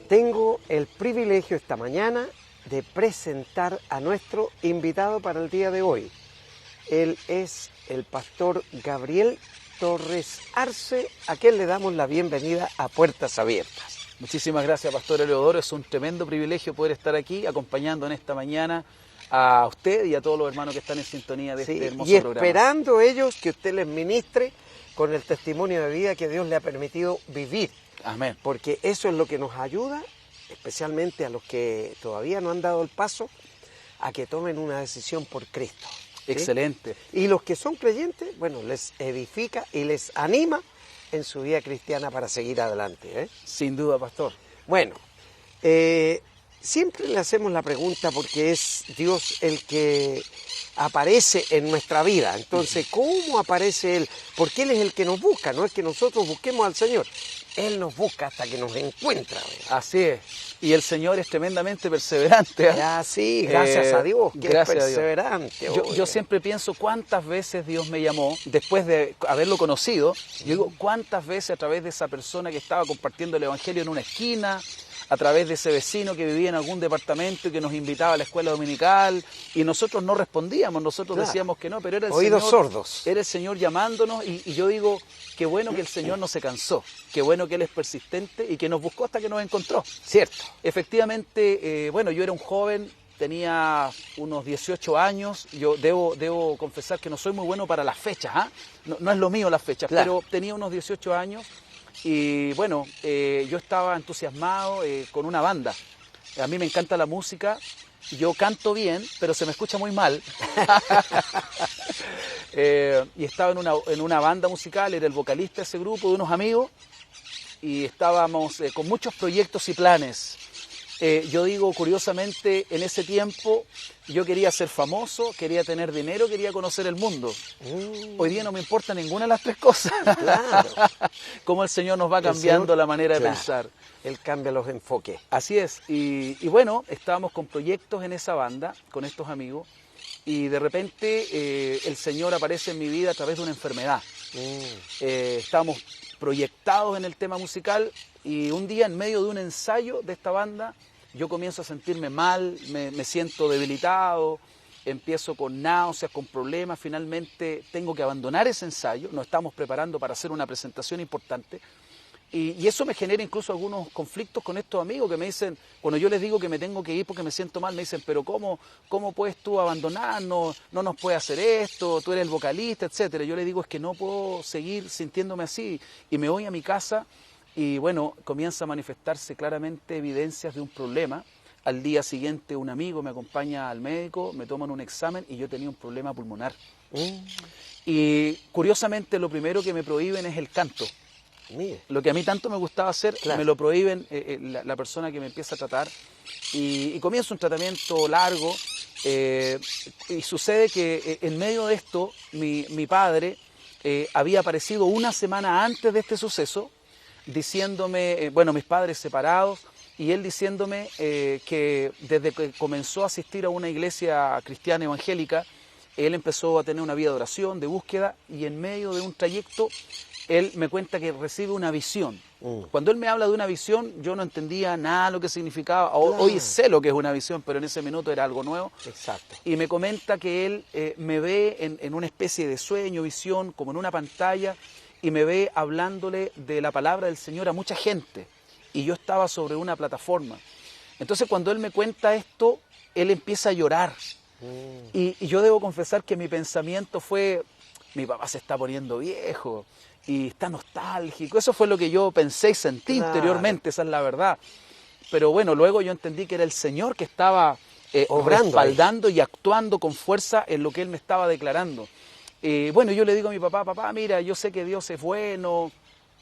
Tengo el privilegio esta mañana de presentar a nuestro invitado para el día de hoy. Él es el pastor Gabriel Torres Arce, a quien le damos la bienvenida a Puertas Abiertas. Muchísimas gracias, Pastor Eleodoro. Es un tremendo privilegio poder estar aquí acompañando en esta mañana a usted y a todos los hermanos que están en sintonía de este hermoso programa. Y esperando ellos que usted les ministre con el testimonio de vida que Dios le ha permitido vivir. Amén. Porque eso es lo que nos ayuda, especialmente a los que todavía no han dado el paso, a que tomen una decisión por Cristo. ¿Sí? Excelente. Y los que son creyentes, bueno, les edifica y les anima en su vida cristiana para seguir adelante, ¿eh? Sin duda, Pastor. Bueno, siempre le hacemos la pregunta porque es Dios el que aparece en nuestra vida. Entonces, ¿cómo aparece Él? Porque Él es el que nos busca, no es que nosotros busquemos al Señor. Él nos busca hasta que nos encuentra. ¿Verdad? Así es. Y el Señor es tremendamente perseverante. Ya, sí, gracias a Dios, que es perseverante. Yo siempre pienso cuántas veces Dios me llamó, después de haberlo conocido, yo digo, cuántas veces a través de esa persona que estaba compartiendo el Evangelio en una esquina, a través de ese vecino que vivía en algún departamento y que nos invitaba a la escuela dominical, y nosotros no respondíamos, nosotros decíamos que no, pero era el Oídos Señor, sordos. Era el Señor llamándonos, y yo digo, qué bueno que el Señor no se cansó, qué bueno que Él es persistente y que nos buscó hasta que nos encontró. Cierto. Efectivamente, bueno, yo era un joven, tenía unos 18 años, yo debo confesar que no soy muy bueno para las fechas, ¿ah? No es lo mío las fechas, claro. pero tenía unos 18 años y bueno, yo estaba entusiasmado con una banda. A mí me encanta la música, yo canto bien, pero se me escucha muy mal. Y estaba en una banda musical, era el vocalista de ese grupo, de unos amigos, y estábamos con muchos proyectos y planes. Yo digo, curiosamente, en ese tiempo yo quería ser famoso, quería tener dinero, quería conocer el mundo. Hoy día no me importa ninguna de las tres cosas. Claro. Cómo el Señor nos va cambiando la manera de pensar. Él cambia los enfoques. Así es. Y bueno, estábamos con proyectos en esa banda, con estos amigos, y de repente el Señor aparece en mi vida a través de una enfermedad. Estábamos proyectados en el tema musical y un día en medio de un ensayo de esta banda yo comienzo a sentirme mal, me siento debilitado, empiezo con náuseas, con problemas, finalmente tengo que abandonar ese ensayo, nos estamos preparando para hacer una presentación importante y eso me genera incluso algunos conflictos con estos amigos que me dicen, cuando yo les digo que me tengo que ir porque me siento mal, me dicen, pero ¿cómo puedes tú abandonarnos? No nos puedes hacer esto, tú eres el vocalista, etcétera. Yo les digo, es que no puedo seguir sintiéndome así y me voy a mi casa y bueno, comienza a manifestarse claramente evidencias de un problema. Al día siguiente un amigo me acompaña al médico, me toman un examen y yo tenía un problema pulmonar. Y curiosamente lo primero que me prohíben es el canto. Mire. Lo que a mí tanto me gustaba hacer, claro, me lo prohíben la persona que me empieza a tratar y comienza un tratamiento largo y sucede que en medio de esto mi padre había aparecido una semana antes de este suceso diciéndome, bueno, mis padres separados, y él diciéndome que desde que comenzó a asistir a una iglesia cristiana evangélica, él empezó a tener una vida de oración, de búsqueda, y en medio de un trayecto él me cuenta que recibe una visión. Cuando él me habla de una visión, yo no entendía nada de lo que significaba. Claro. Hoy sé lo que es una visión, pero en ese minuto era algo nuevo. Exacto. Y me comenta que él me ve en una especie de sueño, visión, como en una pantalla, y me ve hablándole de la palabra del Señor a mucha gente. Y yo estaba sobre una plataforma. Entonces, cuando él me cuenta esto, él empieza a llorar. Y yo debo confesar que mi pensamiento fue, mi papá se está poniendo viejo y está nostálgico. Eso fue lo que yo pensé y sentí interiormente, esa es la verdad. Pero bueno, luego yo entendí que era el Señor que estaba respaldando y actuando con fuerza en lo que Él me estaba declarando. Bueno, yo le digo a mi papá, papá, mira, yo sé que Dios es bueno,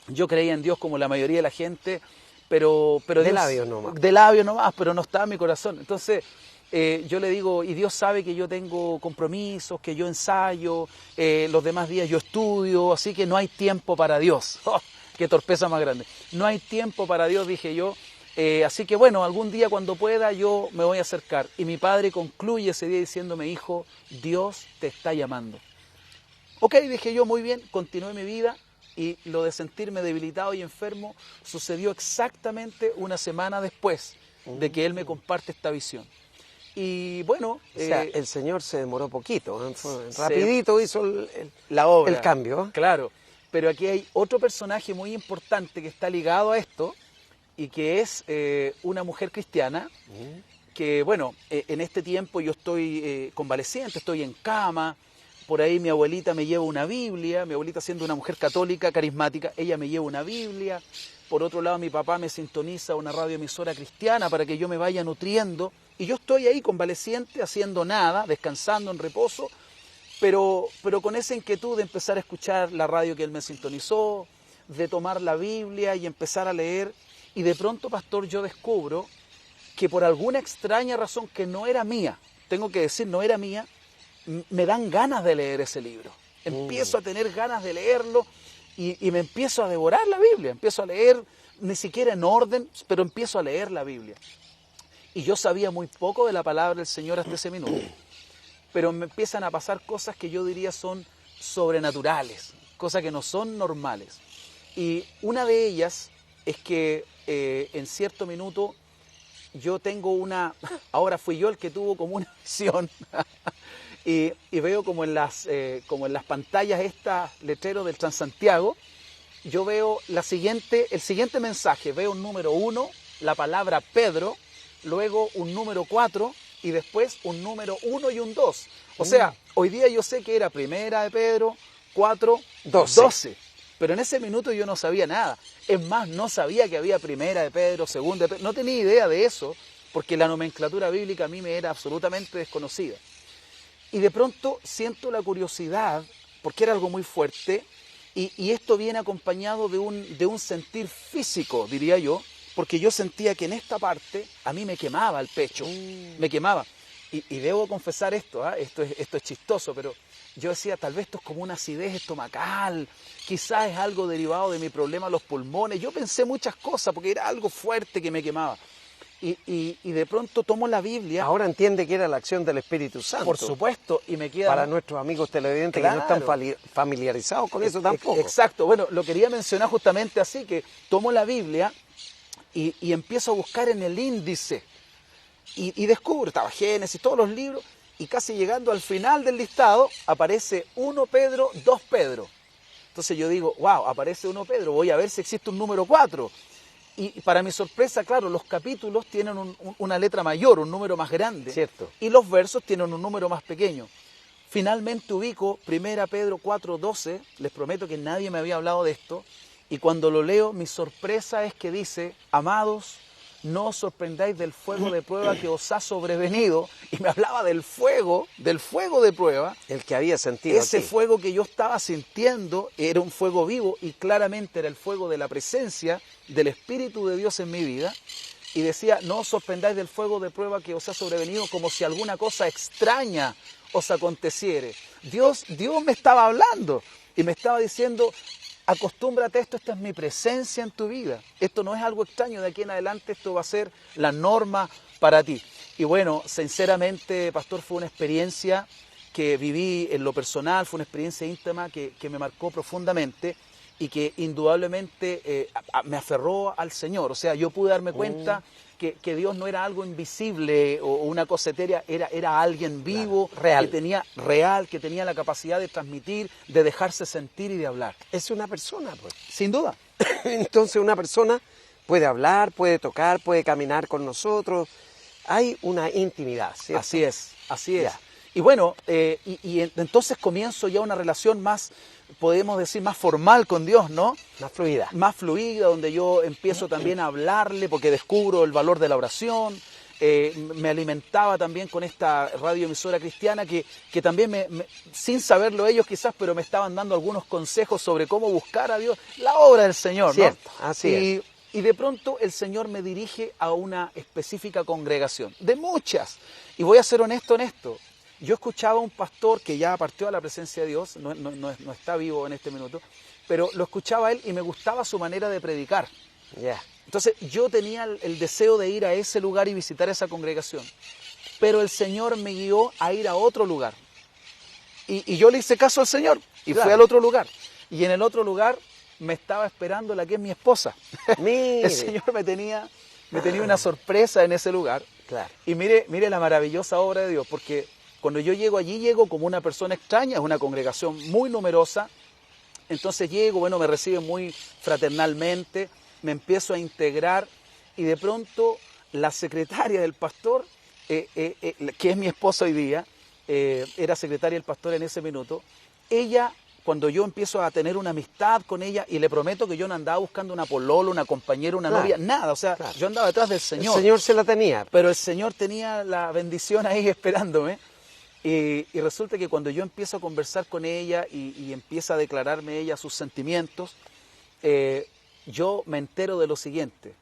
yo creía en Dios como la mayoría de la gente, pero de Dios, labios nomás. De labios nomás, pero no estaba en mi corazón. Entonces yo le digo, y Dios sabe que yo tengo compromisos, que yo ensayo, los demás días yo estudio, así que no hay tiempo para Dios. ¡Oh, qué torpeza más grande! No hay tiempo para Dios, dije yo. Así que bueno, algún día cuando pueda yo me voy a acercar. Y mi padre concluye ese día diciéndome, hijo, Dios te está llamando. Ok, dije yo, muy bien, continué mi vida. Y lo de sentirme debilitado y enfermo sucedió exactamente una semana después de que él me comparte esta visión. Y bueno... O sea, el Señor se demoró poquito, ¿eh? se- Rapidito hizo la obra. el cambio. Claro, pero aquí hay otro personaje muy importante que está ligado a esto y que es una mujer cristiana que, bueno, en este tiempo yo estoy convaleciente, estoy en cama. Por ahí mi abuelita me lleva una Biblia, mi abuelita siendo una mujer católica, carismática, ella me lleva una Biblia. Por otro lado, mi papá me sintoniza una radioemisora cristiana para que yo me vaya nutriendo. Y yo estoy ahí convaleciente, haciendo nada, descansando en reposo, pero con esa inquietud de empezar a escuchar la radio que él me sintonizó, de tomar la Biblia y empezar a leer. Y de pronto, pastor, yo descubro que por alguna extraña razón que no era mía, tengo que decir, no era mía, me dan ganas de leer ese libro. Empiezo a tener ganas de leerlo y me empiezo a devorar la Biblia. Empiezo a leer, ni siquiera en orden, pero empiezo a leer la Biblia. Y yo sabía muy poco de la palabra del Señor hasta ese minuto. Pero me empiezan a pasar cosas que yo diría son sobrenaturales, cosas que no son normales. Y una de ellas es que en cierto minuto yo tengo ahora fui yo el que tuvo como una visión. Y veo como en las pantallas estas letreros del Transantiago, yo veo el siguiente mensaje, veo un número 1, la palabra Pedro, luego un número 4 y después un número 1 y un 2. O sea, hoy día yo sé que era primera de Pedro, 4, 12. Pero en ese minuto yo no sabía nada. Es más, no sabía que había primera de Pedro, segunda de Pedro, no tenía idea de eso, porque la nomenclatura bíblica a mí me era absolutamente desconocida. Y de pronto siento la curiosidad, porque era algo muy fuerte, y esto viene acompañado de un sentir físico, diría yo, porque yo sentía que en esta parte a mí me quemaba el pecho, me quemaba. Y debo confesar esto, esto es chistoso, pero yo decía, tal vez esto es como una acidez estomacal, quizás es algo derivado de mi problema a los pulmones. Yo pensé muchas cosas, porque era algo fuerte que me quemaba. Y de pronto tomo la Biblia. Ahora entiende que era la acción del Espíritu Santo. Por supuesto, y me queda... Para nuestros amigos televidentes que no están familiarizados con eso tampoco. Exacto, bueno, lo quería mencionar justamente así, que tomo la Biblia y empiezo a buscar en el índice. Y descubro, estaba Génesis, todos los libros, y casi llegando al final del listado, aparece 1 Pedro, 2 Pedro. Entonces yo digo, wow, aparece 1 Pedro, voy a ver si existe un número 4. Y para mi sorpresa, claro, los capítulos tienen una letra mayor, un número más grande. Cierto. Y los versos tienen un número más pequeño. Finalmente ubico 1 Pedro 4:12, les prometo que nadie me había hablado de esto, y cuando lo leo, mi sorpresa es que dice, amados, no os sorprendáis del fuego de prueba que os ha sobrevenido, y me hablaba del fuego de prueba. El que había sentido Ese aquí. fuego que yo estaba sintiendo era un fuego vivo y claramente era el fuego de la presencia del Espíritu de Dios en mi vida. Y decía, no os sorprendáis del fuego de prueba que os ha sobrevenido como si alguna cosa extraña os aconteciere. Dios me estaba hablando y me estaba diciendo, acostúmbrate a esto, esta es mi presencia en tu vida. Esto no es algo extraño, de aquí en adelante esto va a ser la norma para ti. Y bueno, sinceramente, pastor, fue una experiencia que viví en lo personal, fue una experiencia íntima que me marcó profundamente y que indudablemente me aferró al Señor. O sea, yo pude darme cuenta que Dios no era algo invisible o una cosa etérea, era alguien vivo, claro, real, que tenía la capacidad de transmitir, de dejarse sentir y de hablar. Es una persona, pues. Sin duda. Entonces una persona puede hablar, puede tocar, puede caminar con nosotros. Hay una intimidad, ¿cierto? Así es. Ya. Y bueno, entonces comienzo ya una relación más, podemos decir, más formal con Dios, ¿no? Más fluida. Más fluida, donde yo empiezo también a hablarle porque descubro el valor de la oración. Me alimentaba también con esta radioemisora cristiana que también, sin saberlo ellos quizás, pero me estaban dando algunos consejos sobre cómo buscar a Dios, la obra del Señor, ¿no? Cierto, así es. Y de pronto el Señor me dirige a una específica congregación, de muchas. Y voy a ser honesto en esto. Yo escuchaba a un pastor que ya partió a la presencia de Dios, no está vivo en este minuto, pero lo escuchaba a él y me gustaba su manera de predicar. Ya. Entonces yo tenía el deseo de ir a ese lugar y visitar esa congregación, pero el Señor me guió a ir a otro lugar. Y yo le hice caso al Señor y Claro. fui al otro lugar. Y en el otro lugar me estaba esperando la que es mi esposa. Mire. El Señor me tenía una sorpresa en ese lugar. Claro. Y mire la maravillosa obra de Dios, porque cuando yo llego allí, llego como una persona extraña, es una congregación muy numerosa. Entonces llego, bueno, me reciben muy fraternalmente, me empiezo a integrar y de pronto la secretaria del pastor, que es mi esposa hoy día, era secretaria del pastor en ese minuto, ella, cuando yo empiezo a tener una amistad con ella, y le prometo que yo no andaba buscando una polola, una compañera, una novia, nada, o sea, yo andaba detrás del Señor. El Señor se la tenía. Pero el Señor tenía la bendición ahí esperándome. Y resulta que cuando yo empiezo a conversar con ella y empieza a declararme ella sus sentimientos, yo me entero de lo siguiente,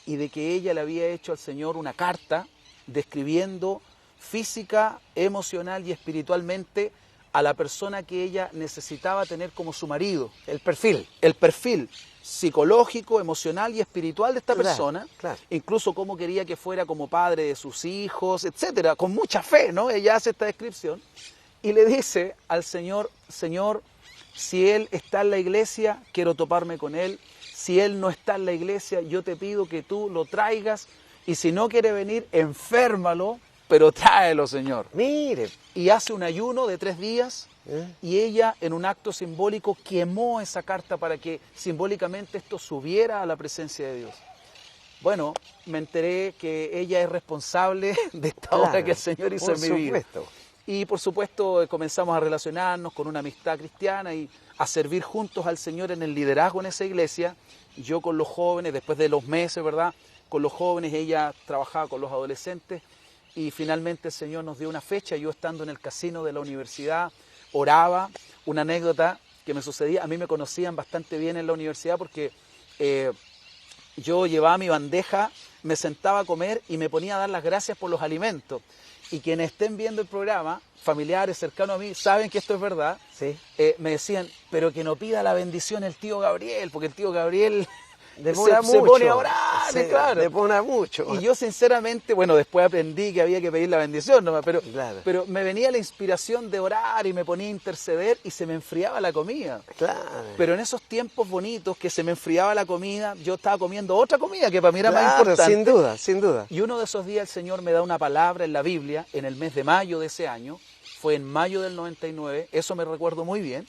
y de que ella le había hecho al Señor una carta describiendo física, emocional y espiritualmente a la persona que ella necesitaba tener como su marido. El perfil psicológico, emocional y espiritual de esta persona, incluso cómo quería que fuera como padre de sus hijos, etcétera, con mucha fe, ¿no? Ella hace esta descripción y le dice al Señor: Señor, si Él está en la iglesia, quiero toparme con Él. Si Él no está en la iglesia, yo te pido que tú lo traigas, y si no quiere venir, enférmalo, pero tráelo, Señor. Mire. Y hace un ayuno de 3 días, y ella, en un acto simbólico, quemó esa carta para que simbólicamente esto subiera a la presencia de Dios. Bueno, me enteré que ella es responsable de esta obra que el Señor hizo en mi vida. Y por supuesto comenzamos a relacionarnos con una amistad cristiana y a servir juntos al Señor en el liderazgo en esa iglesia. Yo con los jóvenes, después de los meses, ¿verdad? Con los jóvenes, ella trabajaba con los adolescentes. Y finalmente el Señor nos dio una fecha. Yo, estando en el casino de la universidad, oraba. Una anécdota que me sucedía: a mí me conocían bastante bien en la universidad porque yo llevaba mi bandeja, me sentaba a comer y me ponía a dar las gracias por los alimentos. Y quienes estén viendo el programa, familiares cercanos a mí, saben que esto es verdad. Sí. Me decían, pero que no pida la bendición el tío Gabriel, porque el tío Gabriel se pone a orar, claro. Demora mucho. Y yo sinceramente, bueno, después aprendí que había que pedir la bendición, ¿no? Pero me venía la inspiración de orar y me ponía a interceder y se me enfriaba la comida. Claro. Pero en esos tiempos bonitos que se me enfriaba la comida, yo estaba comiendo otra comida que para mí era más importante. Sin duda, sin duda. Y uno de esos días el Señor me da una palabra en la Biblia, en el mes de mayo de ese año, fue en mayo del 99, eso me recuerdo muy bien,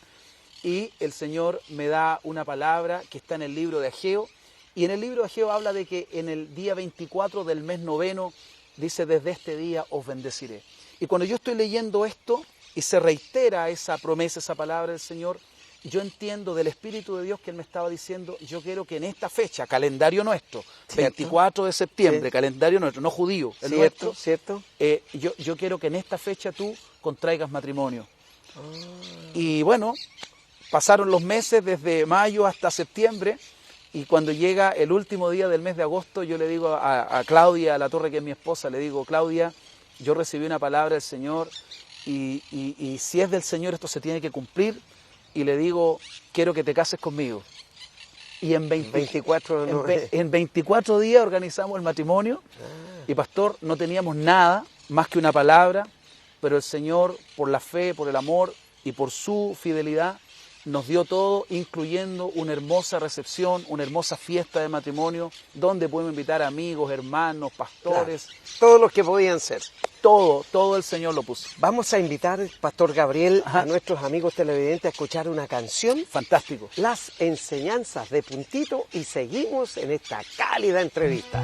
y el Señor me da una palabra que está en el libro de Ageo. Y en el libro de Ageo habla de que en el día 24 del mes noveno, dice: desde este día os bendeciré. Y cuando yo estoy leyendo esto y se reitera esa promesa, esa palabra del Señor, yo entiendo del Espíritu de Dios que Él me estaba diciendo: yo quiero que en esta fecha, calendario nuestro, ¿cierto? 24 de septiembre, sí. Calendario nuestro, no judío, el nuestro, ¿cierto? Yo quiero que en esta fecha tú contraigas matrimonio. Y bueno, pasaron los meses desde mayo hasta septiembre. Y cuando llega el último día del mes de agosto, yo le digo a Claudia, a la Torre, que es mi esposa, le digo: Claudia, yo recibí una palabra del Señor y si es del Señor esto se tiene que cumplir. Y le digo: quiero que te cases conmigo. Y en 24 días organizamos el matrimonio. Y pastor, no teníamos nada más que una palabra, pero el Señor, por la fe, por el amor y por su fidelidad, nos dio todo, incluyendo una hermosa recepción, una hermosa fiesta de matrimonio, donde podemos invitar amigos, hermanos, pastores. Claro. Todos los que podían ser. Todo el Señor lo puso. Vamos a invitar, Pastor Gabriel, a nuestros amigos televidentes a escuchar una canción. Fantástico. Las enseñanzas de Puntito, y seguimos en esta cálida entrevista.